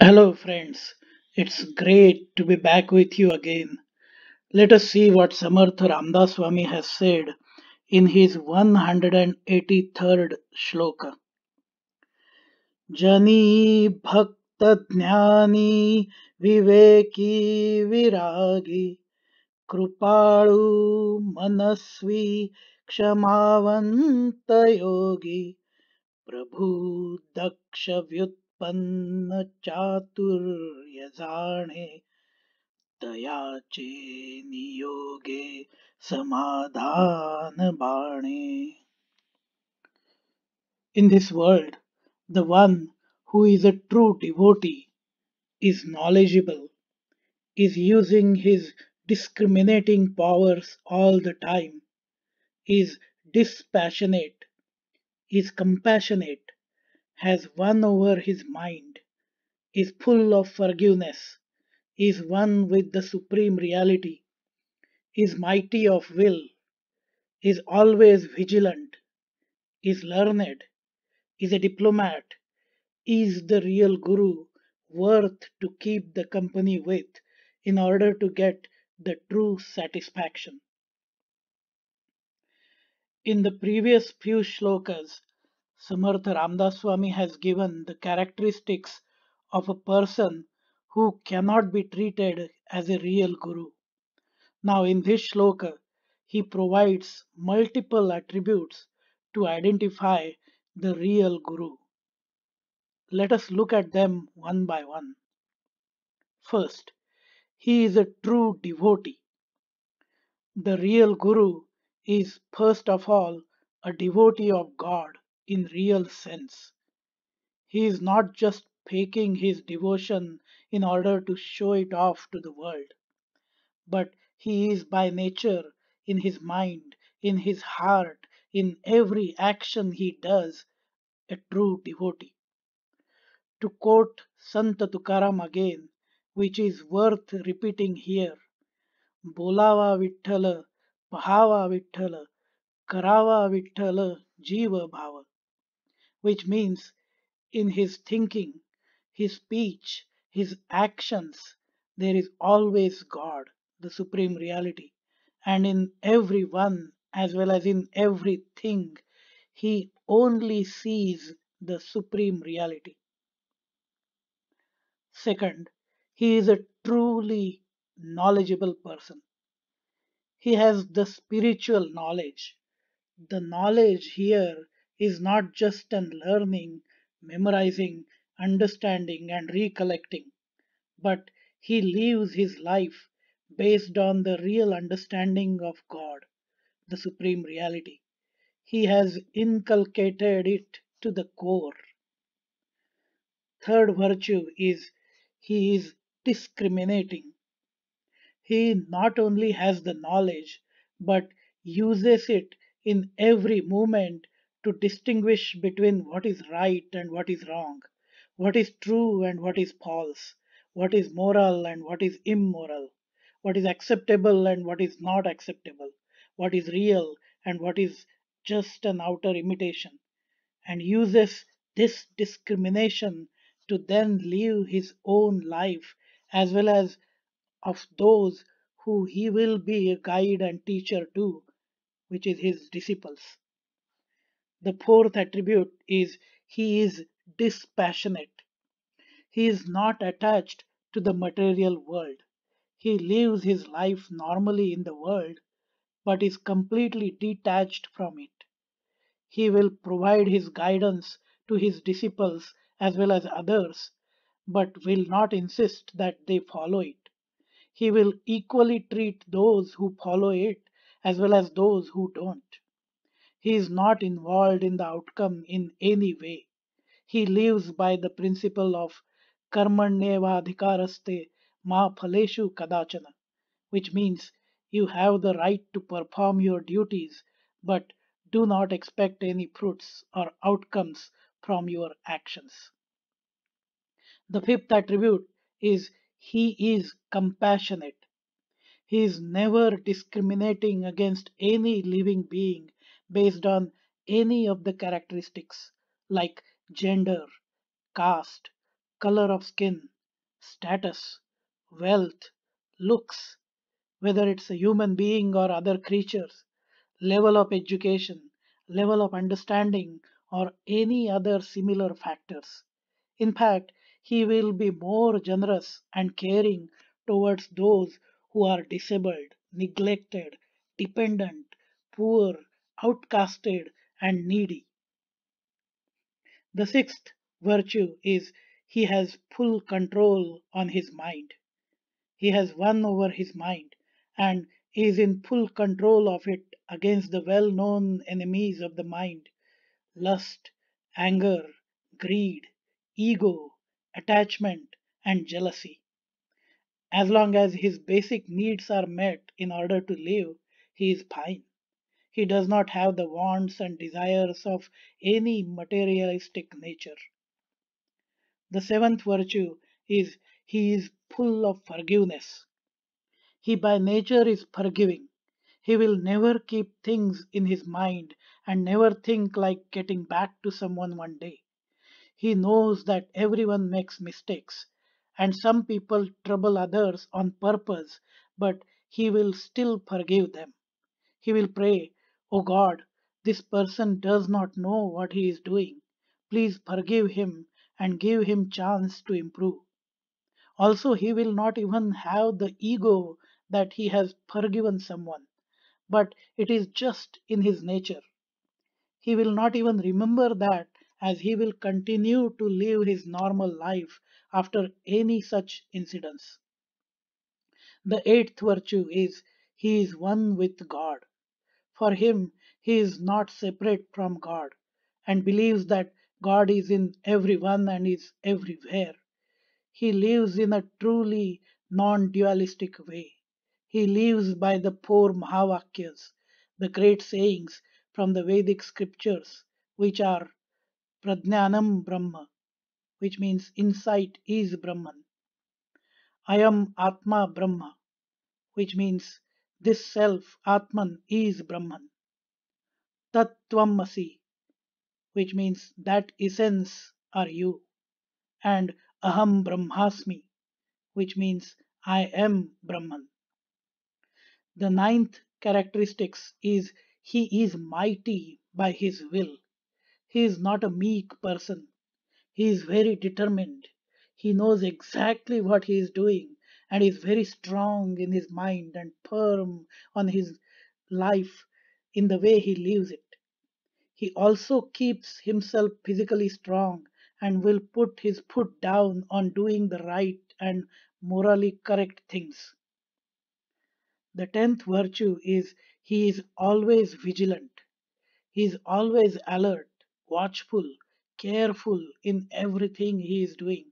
Hello, friends. It's great to be back with you again. Let us see what Samarth Ramdas Swami has said in his 183rd shloka. Janī bhakta jñānī vivekī virāgī upāḷū manasvī kśamāvaṅta yogi prabhu dakśa vyutpaṅna cātur jāṇe Tayāceni yoge samādhāna bhāṇe. In this world, the one who is a true devotee is knowledgeable, is using his discriminating powers all the time, is dispassionate, is compassionate, has won over his mind, is full of forgiveness, is one with the supreme reality, is mighty of will, is always vigilant, is learned, is a diplomat, is the real guru worth to keep the company with in order to get the true satisfaction. In the previous few shlokas, Samarth Ramdas Swami has given the characteristics of a person who cannot be treated as a real guru. Now, in this shloka, he provides multiple attributes to identify the real guru. Let us look at them one by one. First, he is a true devotee. The real guru is first of all a devotee of God in real sense. He is not just faking his devotion in order to show it off to the world, but he is by nature, in his mind, in his heart, in every action he does, a true devotee. To quote Sant Tukaram again, which is worth repeating here, बोलावा विठ्ठल, पहावा विठ्ठल, करावा विठ्ठल, जीव भाव, which means in his thinking, his speech, his actions, there is always God, the Supreme Reality, and in every one as well as in everything, he only sees the Supreme Reality. Second, he is a truly knowledgeable person. He has the spiritual knowledge. The knowledge here is not just an learning, memorizing, understanding, and recollecting, but he lives his life based on the real understanding of God, the Supreme Reality. He has inculcated it to the core. Third virtue is he is discriminating. He not only has the knowledge but uses it in every moment to distinguish between what is right and what is wrong, what is true and what is false, what is moral and what is immoral, what is acceptable and what is not acceptable, what is real and what is just an outer imitation, and uses this discrimination to then live his own life as well as of those who he will be a guide and teacher to, which is his disciples. The fourth attribute is he is dispassionate. He is not attached to the material world. He lives his life normally in the world, but is completely detached from it. He will provide his guidance to his disciples as well as others, but will not insist that they follow it. He will equally treat those who follow it as well as those who don't. He is not involved in the outcome in any way. He lives by the principle of karmanyevadhikaraste ma phaleshu kadachana, which means you have the right to perform your duties, but do not expect any fruits or outcomes from your actions. The fifth attribute is he is compassionate. He is never discriminating against any living being based on any of the characteristics like gender, caste, color of skin, status, wealth, looks, whether it's a human being or other creatures, level of education, level of understanding, or any other similar factors. In fact, he will be more generous and caring towards those who are disabled, neglected, dependent, poor, outcasted, and needy. The sixth virtue is he has full control on his mind. He has won over his mind and is in full control of it against the well known enemies of the mind: lust, anger, greed, ego, attachment, and jealousy. As long as his basic needs are met in order to live, he is fine. He does not have the wants and desires of any materialistic nature. The seventh virtue is he is full of forgiveness. He by nature is forgiving. He will never keep things in his mind and never think like getting back to someone one day. He knows that everyone makes mistakes and some people trouble others on purpose, but he will still forgive them. He will pray, "O God, this person does not know what he is doing. Please forgive him and give him chance to improve." Also, he will not even have the ego that he has forgiven someone, but it is just in his nature. He will not even remember that, as he will continue to live his normal life after any such incidents. The eighth virtue is he is one with God. For him, he is not separate from God and believes that God is in everyone and is everywhere. He lives in a truly non dualistic way. He lives by the four Mahavakyas, the great sayings from the Vedic scriptures, which are Prajnanam Brahma, which means insight is Brahman, Ayam Atma Brahma, which means this self, Atman, is Brahman, Tattvamasi, which means that essence are you, and Aham Brahmasmi, which means I am Brahman. The ninth characteristics is he is mighty by his will. He is not a meek person. He is very determined. He knows exactly what he is doing and is very strong in his mind and firm on his life in the way he lives it. He also keeps himself physically strong and will put his foot down on doing the right and morally correct things. The tenth virtue is he is always vigilant. He is always alert, watchful, careful in everything he is doing.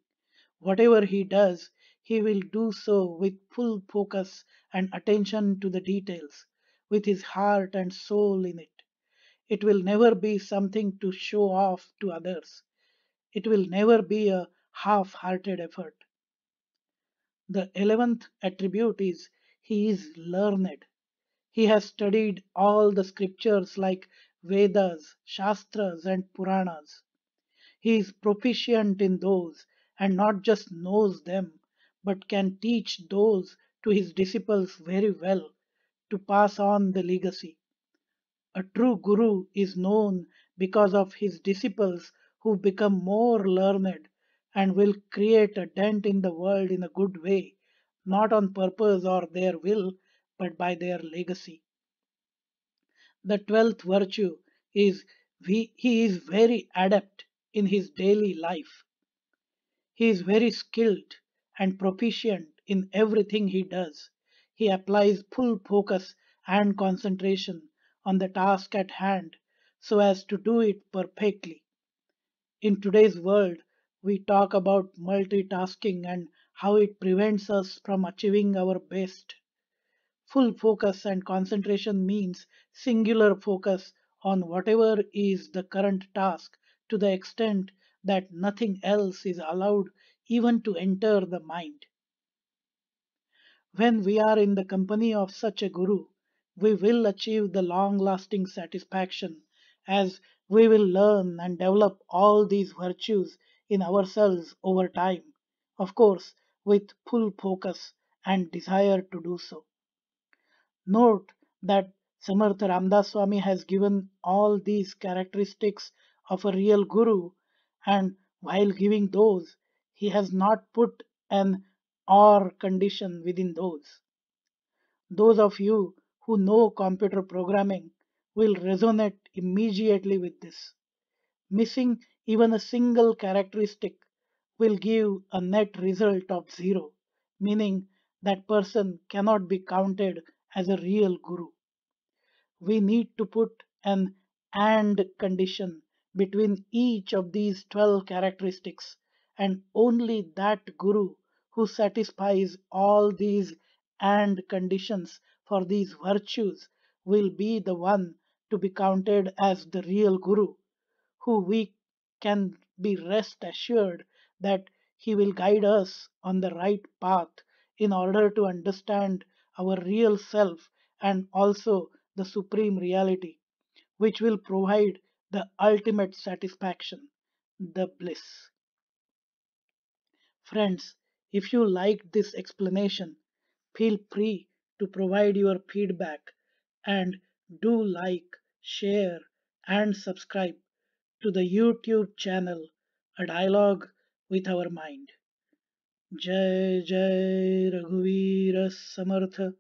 Whatever he does, he will do so with full focus and attention to the details, with his heart and soul in it. It will never be something to show off to others. It will never be a half hearted effort. The 11th attribute is he is learned. He has studied all the scriptures like Vedas, Shastras, and Puranas. He is proficient in those and not just knows them, but can teach those to his disciples very well to pass on the legacy. A true guru is known because of his disciples who become more learned and will create a dent in the world in a good way, not on purpose or their will, but by their legacy. The 12th virtue is he is very adept in his daily life. He is very skilled and proficient in everything he does. He applies full focus and concentration on the task at hand so as to do it perfectly. In today's world, we talk about multitasking and how it prevents us from achieving our best. Full focus and concentration means singular focus on whatever is the current task to the extent that nothing else is allowed even to enter the mind. When we are in the company of such a guru, we will achieve the long lasting satisfaction as we will learn and develop all these virtues in ourselves over time. Of course, with full focus and desire to do so. Note that Samarth Ramdas Swami has given all these characteristics of a real guru, and while giving those, he has not put an or condition within those. Those of you who know computer programming will resonate immediately with this. Missing even a single characteristic will give a net result of 0, meaning that person cannot be counted as a real guru. We need to put an and condition between each of these 12 characteristics, and only that guru who satisfies all these and conditions for these virtues will be the one to be counted as the real guru, who we can be rest assured that he will guide us on the right path in order to understand our real self and also the supreme reality, which will provide the ultimate satisfaction, the bliss. Friends, if you liked this explanation, feel free to provide your feedback and do like, share, and subscribe to the YouTube channel A Dialogue with Our Mind. Jai Jai Raghuveer Samartha.